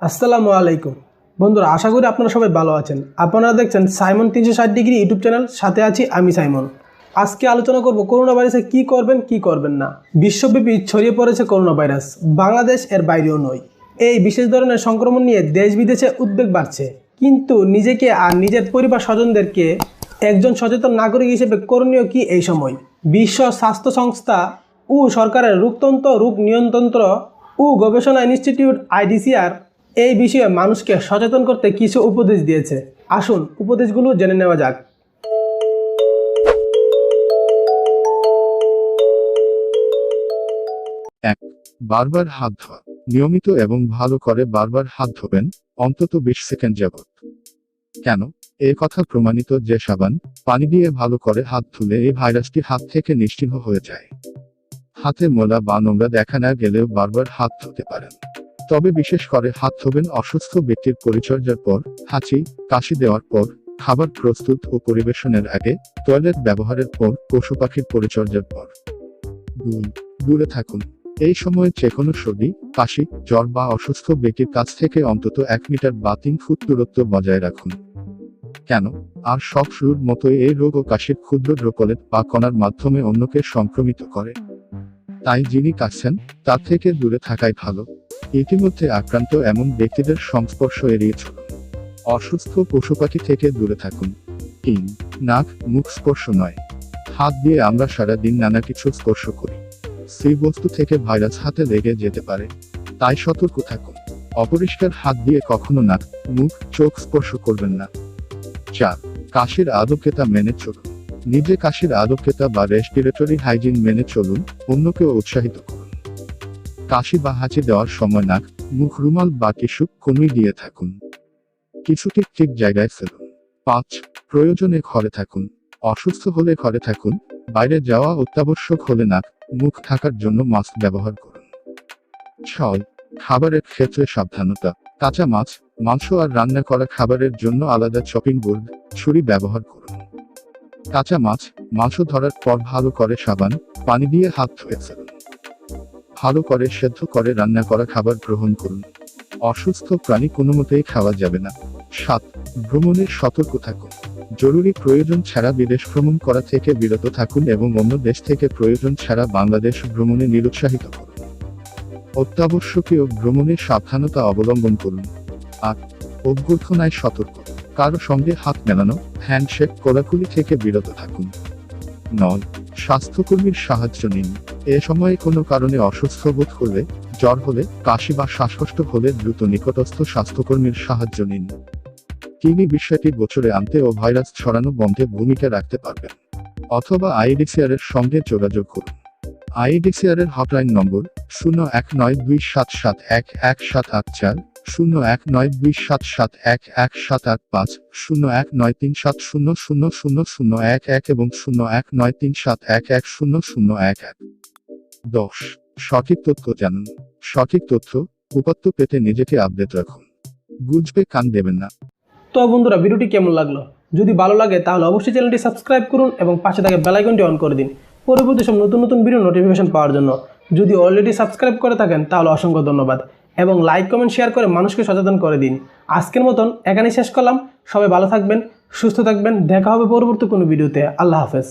আসসালামু আলাইকুম বন্ধুরা, আশা করি আপনারা সবাই ভালো আছেন। আপনারা দেখছেন সাইমন 360 ডিগ্রি ইউটিউব চ্যানেল, সাথে আছি আমি সাইমন। আজকে আলোচনা করব করোনা ভাইরাসে কি করবেন কি করবেন না। বিশ্বব্যাপী ছড়িয়ে পড়েছে করোনা ভাইরাস, বাংলাদেশ এর বাইরেও নয়। এই বিশেষ ধরনের সংক্রমণ নিয়ে দেশ বিদেশে উদ্বেগ বাড়ছে, কিন্তু নিজেকে আর নিজের পরিবার স্বজনদেরকে একজন সচেতন নাগরিক হিসেবে করণীয় কি এই সময়? বিশ্ব স্বাস্থ্য সংস্থা ও সরকারের রোগতন্ত্র, রোগ নিয়ন্ত্রণ ও গবেষণা ইনস্টিটিউট IDCR এই বিষয়ে মানুষকে সচেতন করতে কিছু উপদেশ দিয়েছে। আসুন উপদেশগুলো জেনে নেওয়া যাক। এক, বারবার হাত ধোয়া। নিয়মিত এবং ভালো করে বারবার হাত ধোবেন, অন্তত 20 সেকেন্ড যাবত। কেন? এ কথা প্রমাণিত যে সাবান, পানি দিয়ে ভালো করে হাত ধুলে এই ভাইরাসটি হাত থেকে নিশ্চিহ্ন হয়ে যায়। হাতে ময়লা বা নোংরা দেখা না গেলেও বারবার হাত ধুতে পারেন। তবে বিশেষ করে হাত ধোবেন অসুস্থ ব্যক্তির পরিচর্যার পর, হাঁচি, কাশি দেওয়ার পর, খাবার প্রস্তুত ও পরিবেশনের আগে, টয়লেট ব্যবহারের পর, পশু পাখির পরিচর্যার পর। 2. দূরে থাকুন। এই সময়ে যে কোনো সর্দি, কাশি, জ্বর বা অসুস্থ ব্যক্তির কাছ থেকে অন্তত 1 মিটার বা 3 ফুট দূরত্ব বজায় রাখুন। কেন? আর সব ফ্লুর মতোই এই রোগ ও কাশির ক্ষুদ্র ড্রপলেট বা কণার মাধ্যমে অন্যকে সংক্রমিত করে। তাই যিনি কাশছেন, তার থেকে দূরে থাকাই ভালো। ইতিমধ্যে আক্রান্ত এমন ব্যক্তিদের সংস্পর্শ এড়িয়ে চলুন। অসুস্থ পশুপাখি থেকে দূরে থাকুন। 3. নাক, মুখ স্পর্শ নয়। হাত দিয়ে আমরা সারা দিন নানা কিছু স্পর্শ করি। সেই বস্তু থেকে ভাইরাস হাতে লেগে যেতে পারে, তাই সতর্ক থাকুন। অপরিষ্কার হাত দিয়ে কখনো নাক, মুখ, চোখ স্পর্শ করবেন না। 4. কাশির আদবকেতা মেনে চলুন। নিজে কাশির আদবকেতা বা রেসপিরেটরি হাইজিন মেনে চলুন, অন্যকেও উৎসাহিত করুন। কাশি বা হাঁচি দেওয়ার সময় নাক, মুখ রুমাল বা টিস্যু কনুই দিয়ে থাকুন। কিছু ঠিক জায়গায় ফেলুন। 5. প্রয়োজনে ঘরে থাকুন। অসুস্থ হলে ঘরে থাকুন, বাইরে যাওয়া অত্যাবশ্যক হলে নাক, মুখ ঢাকার জন্য মাস্ক ব্যবহার করুন। 6. খাবারের ক্ষেত্রে সাবধানতা। কাঁচা মাছ, মাংস আর রান্না করা খাবারের জন্য আলাদা চপিং বোর্ড, ছুরি ব্যবহার করুন। কাঁচা মাছ, মাংস ধরার পর ভালো করে সাবান, পানি দিয়ে হাত ধুয়ে ফেলুন। ভালো করে সেদ্ধ করে রান্না করা খাবার গ্রহণ করুন। অসুস্থ প্রাণী কোনোমতেই খাওয়া যাবে না। 7. ভ্রমণের সতর্ক থাকুন। জরুরি প্রয়োজন ছাড়া বিদেশ ভ্রমণ করা থেকে বিরত থাকুন এবং অন্য দেশ থেকে প্রয়োজন ছাড়া বাংলাদেশ ভ্রমণে নিরুৎসাহিত করুন। অত্যাবশ্যকীয় ভ্রমণে সাবধানতা অবলম্বন করুন। 8. অভ্যর্থনায় সতর্ক। কারো সঙ্গে হাত মেলানো, হ্যান্ডশেক, কোলাকুলি থেকে বিরত থাকুন। 9. স্বাস্থ্যকর্মীর সাহায্য নিন। এ সময়ে কোনো কারণে অসুস্থ বোধ করলে, জ্বর হলে, কাশি বা শ্বাসকষ্ট হলে দ্রুত নিকটস্থ স্বাস্থ্যকর্মীর সাহায্য নিন। তিনি বিষয়টি গোচরে আনতে ও ভাইরাস ছড়ানো বন্ধে ভূমিকা রাখতে পারবেন। অথবা IDCR এর সঙ্গে যোগাযোগ করুন। IDCR এর হটলাইন নম্বর 019277111784, 0192771175, 019370000011 এবং 0193711011। 10. সঠিক তথ্য জানুন। সঠিক তথ্য, উপাত্ত পেতে নিজেকে আপডেট রাখুন। গুজবে কান দেবেন না। তো বন্ধুরা, ভিডিওটি কেমন লাগলো? যদি ভালো লাগে তাহলে অবশ্যই চ্যানেলটি সাবস্ক্রাইব করুন এবং পাশে থাকা বেল আইকনটি অন করে দিন পরবর্তী সব নতুন ভিডিও নোটিফিকেশন পাওয়ার জন্য। যদি অলরেডি সাবস্ক্রাইব করে থাকেন তাহলে অসংখ্য ধন্যবাদ, এবং লাইক, কমেন্ট, শেয়ার করে মানুষকে সচেতন করে দিন। আজকের মতন এখানেই শেষ করলাম। সবাই ভালো থাকবেন, সুস্থ থাকবেন। দেখা হবে পরবর্তী কোনো ভিডিওতে। আল্লাহ হাফেজ।